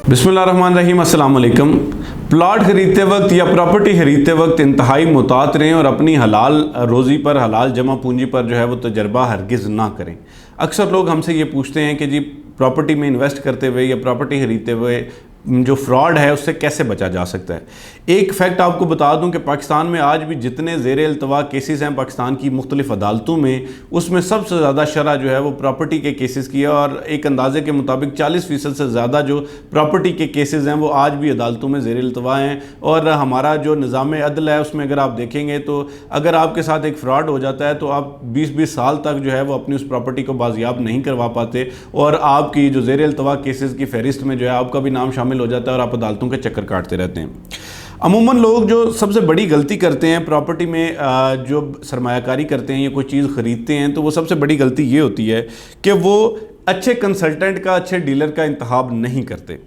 बिस्मिल्लाहिर्रहमानिर्रहीम, अस्सलाम वालेकुम। प्लॉट ख़रीदते वक्त या प्रॉपर्टी ख़रीदते वक्त इंतहाई मुहतात रहें और अपनी हलाल रोज़ी पर, हलाल जमा पूंजी पर जो है वो तजर्बा हरगिज़ ना करें। अक्सर लोग हमसे ये पूछते हैं कि जी प्रॉपर्टी में इन्वेस्ट करते हुए या प्रॉपर्टी ख़रीदते हुए जो फ्रॉड है उससे कैसे बचा जा सकता है। एक फैक्ट आपको बता दूं कि पाकिस्तान में आज भी जितने ज़ेर इल्तवा केसेस हैं पाकिस्तान की मुख्तलिफ़ अदालतों में, उसमें सबसे ज़्यादा शरह जो है वो प्रॉपर्टी के केसेस की है और एक अंदाजे के मुताबिक 40% से ज़्यादा जो प्रॉपर्टी के केसेस हैं वो आज भी अदालतों में ज़ेर इल्तवा हैं। और हमारा जो निज़ाम अदल है उसमें अगर आप देखेंगे तो अगर आपके साथ एक फ़्रॉड हो जाता है तो आप 20-20 साल तक जो है वो अपनी उस प्रॉपर्टी को बाजियाब नहीं करवा पाते और आपकी जो ज़ेर इल्तवा केसेस की फहरिस्त में जो है आपका भी नाम शामिल हो जाता है और आप अदालतों के चक्कर काटते रहते हैं। अमूमन लोग जो सबसे बड़ी गलती करते हैं प्रॉपर्टी में, जो सरमायाकारी करते हैं या कोई चीज़ ख़रीदते हैं, तो वो सबसे बड़ी गलती ये होती है कि वो अच्छे कंसल्टेंट का, अच्छे डीलर का इंतखाब नहीं करते।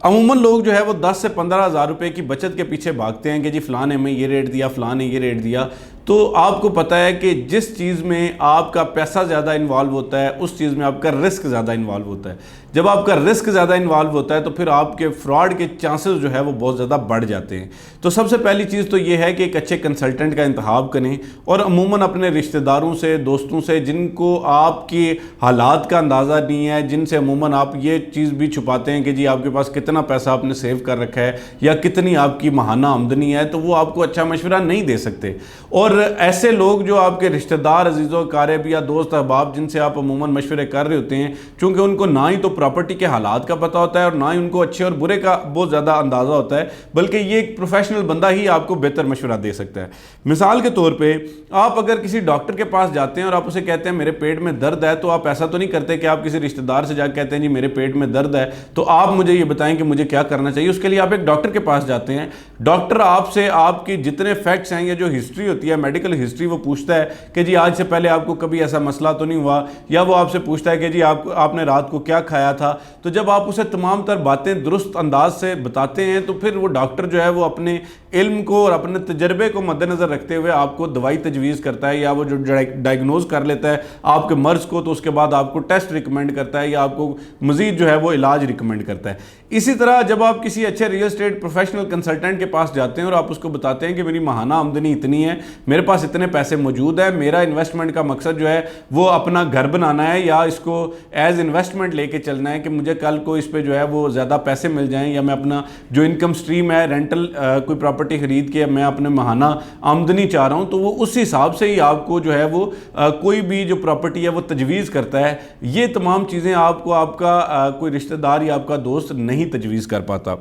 अमूमन लोग जो है वो 10 से 15 हज़ार रुपये की बचत के पीछे भागते हैं कि जी फ़लाँ ने हमें ये रेट दिया, फ़लाँ ने ये रेट दिया। तो आपको पता है कि जिस चीज़ में आपका पैसा ज़्यादा इन्वॉल्व होता है उस चीज़ में आपका रिस्क ज़्यादा इन्वॉल्व होता है। जब आपका रिस्क ज़्यादा इन्वॉल्व होता है तो फिर आपके फ्रॉड के चांसेस जो है वो बहुत ज़्यादा बढ़ जाते हैं। तो सबसे पहली चीज़ तो ये है कि एक अच्छे कंसल्टेंट का इंतखाब करें और अमूमन अपने रिश्तेदारों से, दोस्तों से जिनको आपके हालात का अंदाज़ा नहीं है, जिनसे अमूमन आप ये चीज़ भी छुपाते हैं कि जी आपके पास कितना पैसा आपने सेव कर रखा है या कितनी आपकी माहाना आमदनी है, तो वो आपको अच्छा मशवरा नहीं दे सकते। और ऐसे लोग जो आपके रिश्तेदार, अजीज़ों क़ारिब या दोस्त अहबाब जिनसे आप अमूमन मशवरे कर रहे होते हैं, चूँकि उनको ना ही तो प्रॉपर्टी के हालात का पता होता है और ना ही उनको अच्छे और बुरे का बहुत ज़्यादा अंदाज़ा होता है, बल्कि ये एक प्रोफेशनल बंदा ही आपको बेहतर मशवरा दे सकता है। मिसाल के तौर पे आप अगर किसी डॉक्टर के पास जाते हैं और आप उसे कहते हैं मेरे पेट में दर्द है, तो आप ऐसा तो नहीं करते कि आप किसी रिश्तेदार से जाकर कहते हैं जी मेरे पेट में दर्द है तो आप मुझे ये बताएं कि मुझे क्या करना चाहिए। उसके लिए आप एक डॉक्टर के पास जाते हैं। डॉक्टर आपसे आपकी जितने फैक्ट्स हैं या जो हिस्ट्री होती है, मेडिकल हिस्ट्री, वो पूछता है कि जी आज से पहले आपको कभी ऐसा मसला तो नहीं हुआ, या वो आपसे पूछता है कि जी आपने रात को क्या खाया था। तो जब आप उसे तमाम तर बातें दुरुस्त अंदाज से बताते हैं तो फिर वो डॉक्टर जो है वो अपने इल्म को और अपने तजर्बे को मद्देनज़र रखते हुए आपको दवाई तजवीज़ करता है, या वो जो डायग्नोज कर लेता है आपके मर्ज़ को, तो उसके बाद आपको टेस्ट रिकमेंड करता है या आपको मज़ीद जो है वो इलाज रिकमेंड करता है। इसी तरह जब आप किसी अच्छे रियल एस्टेट प्रोफेशनल कंसल्टेंट के पास जाते हैं और आप उसको बताते हैं कि मेरी माहाना आमदनी इतनी है, मेरे पास इतने पैसे मौजूद है, मेरा इन्वेस्टमेंट का मकसद जो है वो अपना घर बनाना है या इसको एज इन्वेस्टमेंट लेके चलना है कि मुझे कल को इस पे जो है वो ज़्यादा पैसे मिल जाएं, या मैं अपना जो इनकम स्ट्रीम है रेंटल कोई प्रॉपर्टी ख़रीद के मैं अपने माहाना आमदनी चाह रहा हूँ, तो वो उस हिसाब से ही आपको जो है वो कोई भी जो प्रॉपर्टी है वो तजवीज़ करता है। ये तमाम चीज़ें आपको आपका कोई रिश्तेदार या आपका दोस्त नहीं तजवीज़ कर पाता।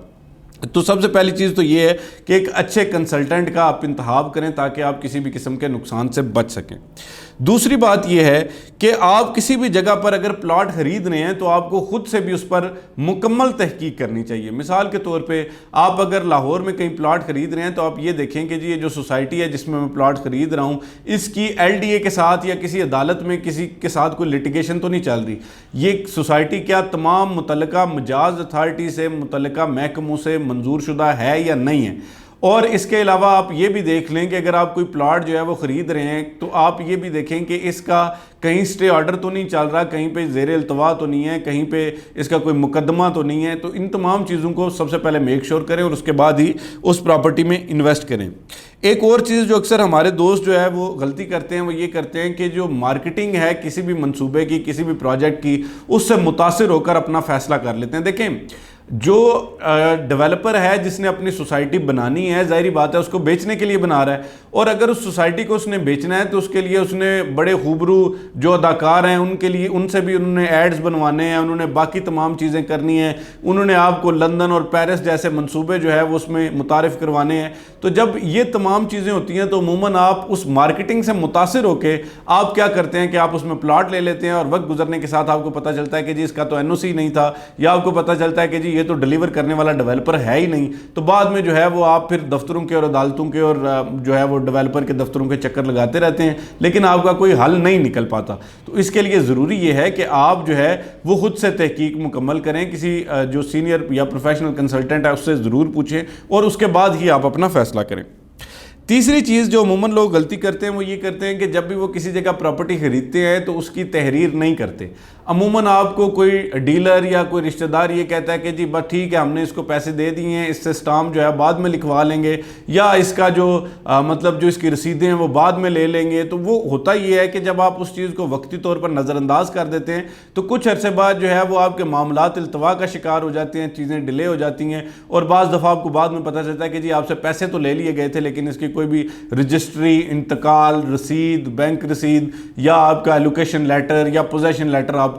तो सबसे पहली चीज़ तो ये है कि एक अच्छे कंसल्टेंट का आप इंतखाब करें ताकि आप किसी भी किस्म के नुकसान से बच सकें। दूसरी बात यह है कि आप किसी भी जगह पर अगर प्लॉट ख़रीद रहे हैं तो आपको ख़ुद से भी उस पर मुकम्मल तहकीक करनी चाहिए। मिसाल के तौर पे आप अगर लाहौर में कहीं प्लॉट ख़रीद रहे हैं तो आप ये देखें कि जी ये जो सोसाइटी है जिसमें मैं प्लॉट ख़रीद रहा हूँ इसकी LDA के साथ या किसी अदालत में किसी के साथ कोई लिटिगेशन तो नहीं चल रही। ये सोसाइटी क्या तमाम मुतल्लिका मजाज अथॉरिटी से, मुतल्लिका महकमों से मंजूर शुदा है या नहीं है। और इसके अलावा आप ये भी देख लें कि अगर आप कोई प्लॉट जो है वो ख़रीद रहे हैं तो आप ये भी देखें कि इसका कहीं स्टे ऑर्डर तो नहीं चल रहा, कहीं पे ज़ेर इल्तवा तो नहीं है, कहीं पे इसका कोई मुकदमा तो नहीं है। तो इन तमाम चीज़ों को सबसे पहले मेक श्योर करें और उसके बाद ही उस प्रॉपर्टी में इन्वेस्ट करें। एक और चीज़ जो अक्सर हमारे दोस्त जो है वो गलती करते हैं वो ये करते हैं कि जो मार्केटिंग है किसी भी मंसूबे की, किसी भी प्रोजेक्ट की, उससे मुतासिर होकर अपना फ़ैसला कर लेते हैं। देखें जो डेवलपर है जिसने अपनी सोसाइटी बनानी है, ज़ाहिरी बात है उसको बेचने के लिए बना रहा है, और अगर उस सोसाइटी को उसने बेचना है तो उसके लिए उसने बड़े खूबरू जो अदाकार हैं उनके लिए उनसे भी उन्होंने एड्स बनवाने हैं, उन्होंने बाकी तमाम चीज़ें करनी हैं, उन्होंने आपको लंदन और पेरिस जैसे मंसूबे जो है वो उसमें मुतारिफ़ करवाने हैं। तो जब ये तमाम चीज़ें होती हैं तो अमूमन आप उस मार्केटिंग से मुतासिर होके आप क्या करते हैं कि आप उसमें प्लॉट ले लेते हैं और वक्त गुजरने के साथ आपको पता चलता है कि जी इसका तो NOC नहीं था, या आपको पता चलता है कि जी ये तो डिलीवर करने वाला डेवलपर है ही नहीं। तो बाद में जो है वो आप फिर दफ्तरों के और अदालतों के और जो है वो डेवलपर के दफ्तरों के चक्कर लगाते रहते हैं, लेकिन आपका कोई हल नहीं निकल पाता। तो इसके लिए ज़रूरी ये है कि आप जो है वो खुद से तहकीक मुकम्मल करें, किसी जो सीनियर या प्रोफेशनल कंसल्टेंट है उससे ज़रूर पूछें और उसके बाद ही आप अपना फ़ैसला करें। तीसरी चीज़ जो अमूमन लोग गलती करते हैं वो ये करते हैं कि जब भी वो किसी जगह प्रॉपर्टी ख़रीदते हैं तो उसकी तहरीर नहीं करते। अमूमन आपको कोई डीलर या कोई रिश्तेदार ये कहता है कि जी बस ठीक है, हमने इसको पैसे दे दिए हैं, इससे स्टाम्प जो है बाद में लिखवा लेंगे, या इसका जो मतलब जो इसकी रसीदें हैं वो बाद में ले लेंगे। तो वो होता ये है कि जब आप उस चीज़ को वक्ती तौर पर नज़रअंदाज कर देते हैं तो कुछ अरसे बाद जो है वो आपके मामलात इल्तवा का शिकार हो जाते हैं, चीज़ें डिले हो जाती हैं, और बाज़ दफ़ा आपको बाद में पता चलता है कि जी आपसे पैसे तो ले लिए गए थे लेकिन इसकी कोई भी रजिस्ट्री, इंतकाल, रसीद, बैंक रसीद या आपका एलोकेशन लेटर या पोजेशन लेटर आपको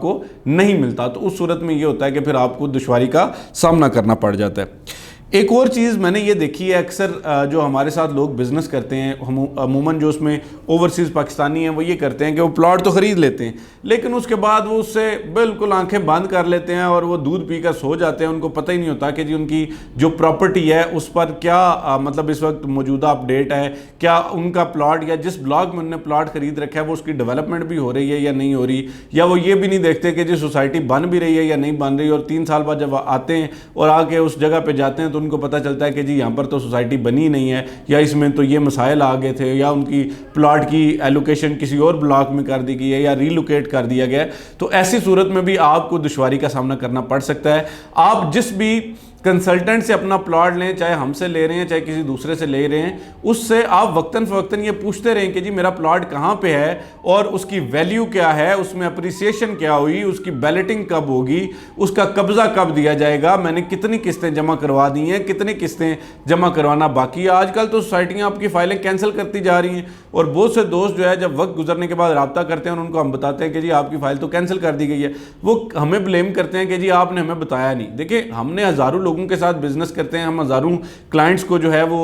नहीं मिलता। तो उस सूरत में ये होता है कि फिर आपको दुश्वारी का सामना करना पड़ जाता है। एक और चीज़ मैंने ये देखी है, अक्सर जो हमारे साथ लोग बिज़नेस करते हैं, अमूमन जो उसमें ओवरसीज़ पाकिस्तानी हैं, वो ये करते हैं कि वो प्लॉट तो ख़रीद लेते हैं लेकिन उसके बाद वो उससे बिल्कुल आंखें बंद कर लेते हैं और वो दूध पी कर सो जाते हैं। उनको पता ही नहीं होता कि जी उनकी जो प्रॉपर्टी है उस पर क्या मतलब इस वक्त मौजूदा अपडेट है, क्या उनका प्लॉट या जिस ब्लॉक में उन्होंने प्लॉट ख़रीद रखा है वो उसकी डेवलपमेंट भी हो रही है या नहीं हो रही, या वो ये भी नहीं देखते कि जी सोसाइटी बन भी रही है या नहीं बन रही। और 3 साल बाद जब आते हैं और आके उस जगह पर जाते हैं तो उनको पता चलता है कि जी यहाँ पर तो सोसाइटी बनी नहीं है, या इसमें तो ये मसाइल आ गए थे, या उनकी प्लॉट की एलोकेशन किसी और ब्लॉक में कर दी गई है या रीलोकेट कर दिया गया है। तो ऐसी सूरत में भी आपको दुश्वारी का सामना करना पड़ सकता है। आप जिस भी कंसल्टेंट से अपना प्लॉट लें, चाहे हमसे ले रहे हैं चाहे किसी दूसरे से ले रहे हैं, उससे आप वक्तन फ़वक्तन ये पूछते रहें कि जी मेरा प्लॉट कहाँ पे है और उसकी वैल्यू क्या है, उसमें अप्रिसिएशन क्या हुई, उसकी बैलेटिंग कब होगी, उसका कब्ज़ा कब दिया जाएगा, मैंने कितनी किस्तें जमा करवा दी हैं, कितनी किस्तें जमा करवाना बाकी है। आजकल तो सोसाइटियाँ आपकी फ़ाइलें कैंसिल करती जा रही हैं और बहुत से दोस्त जो है जब वक्त गुजरने के बाद रब्ता करते हैं और उनको हम बताते हैं कि जी आपकी फ़ाइल तो कैंसिल कर दी गई है, वो हमें ब्लेम करते हैं कि जी आपने हमें बताया नहीं। देखिए, हमने हज़ारों लोगों के साथ बिजनेस करते हैं, हम हज़ारों क्लाइंट्स को जो है वो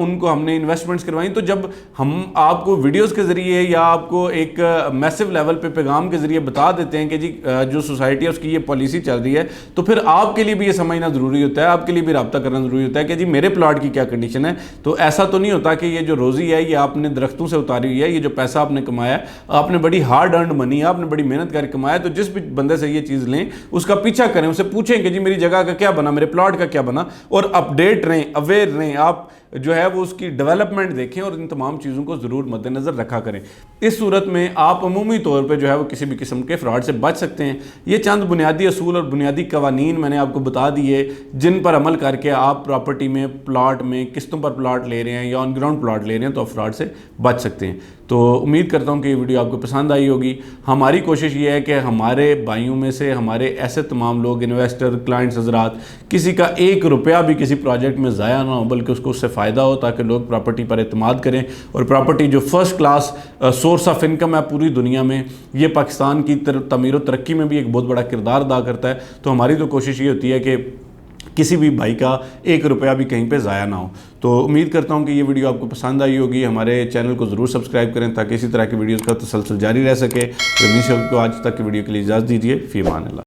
उनको हमने इन्वेस्टमेंट्स करवाई। तो जब हम आपको वीडियोस के ज़रिए या आपको एक मैसिव लेवल पे पैगाम के ज़रिए बता देते हैं कि जी जो सोसाइटी है उसकी ये पॉलिसी चल रही है, तो फिर आपके लिए भी ये समझना ज़रूरी होता है, आपके लिए भी रब्ता करना ज़रूरी होता है कि जी मेरे प्लॉट की क्या कंडीशन है। तो ऐसा तो नहीं होता कि ये जो रोज़ी है ये आपने दरख्तों से उतारी हुई है, ये जो पैसा आपने कमाया आपने बड़ी हार्ड अर्नड मनी है, आपने बड़ी मेहनत करके कमाया। तो जिस भी बंदे से ये चीज़ लें उसका पीछा करें, उससे पूछें कि जी मेरी जगह का क्या बना, मेरे प्लॉट का क्या बना, और अपडेट रहें, अवेयर रहें, आप जो है वो उसकी डेवलपमेंट देखें और इन तमाम चीज़ों को ज़रूर मद्देनज़र रखा करें। इस सूरत में आप अमूमी तौर पे जो है वो किसी भी किस्म के फ्रॉड से बच सकते हैं। ये चंद बुनियादी असूल और बुनियादी कवानीन मैंने आपको बता दिए जिन पर अमल करके आप प्रॉपर्टी में, प्लॉट में, किस्तों पर प्लॉट ले रहे हैं या ऑन ग्राउंड प्लॉट ले रहे हैं तो आप फ्रॉड से बच सकते हैं। तो उम्मीद करता हूँ कि ये वीडियो आपको पसंद आई होगी। हमारी कोशिश ये है कि हमारे भाइयों में से हमारे ऐसे तमाम लोग, इन्वेस्टर, क्लाइंट्स हजरात, किसी का 1 रुपया भी किसी प्रोजेक्ट में ज़ाया ना हो बल्कि उसको उससे फ़ायदा हो, ताकि लोग प्रॉपर्टी पर एतमाद करें। और प्रॉपर्टी जो first class source of income है पूरी दुनिया में, ये पाकिस्तान की तमीर व तरक्की में भी एक बहुत बड़ा किरदार अदा करता है। तो हमारी तो कोशिश ये होती है कि किसी भी भाई का 1 रुपया भी कहीं पे ज़ाया ना हो। तो उम्मीद करता हूँ कि ये वीडियो आपको पसंद आई होगी। हमारे चैनल को ज़रूर सब्सक्राइब करें ताकि इसी तरह की वीडियोज़ का तसलसल जारी रह सके। तो आज तक की वीडियो के लिए इजाज़त दीजिए। फ़ी अमान अल्लाह।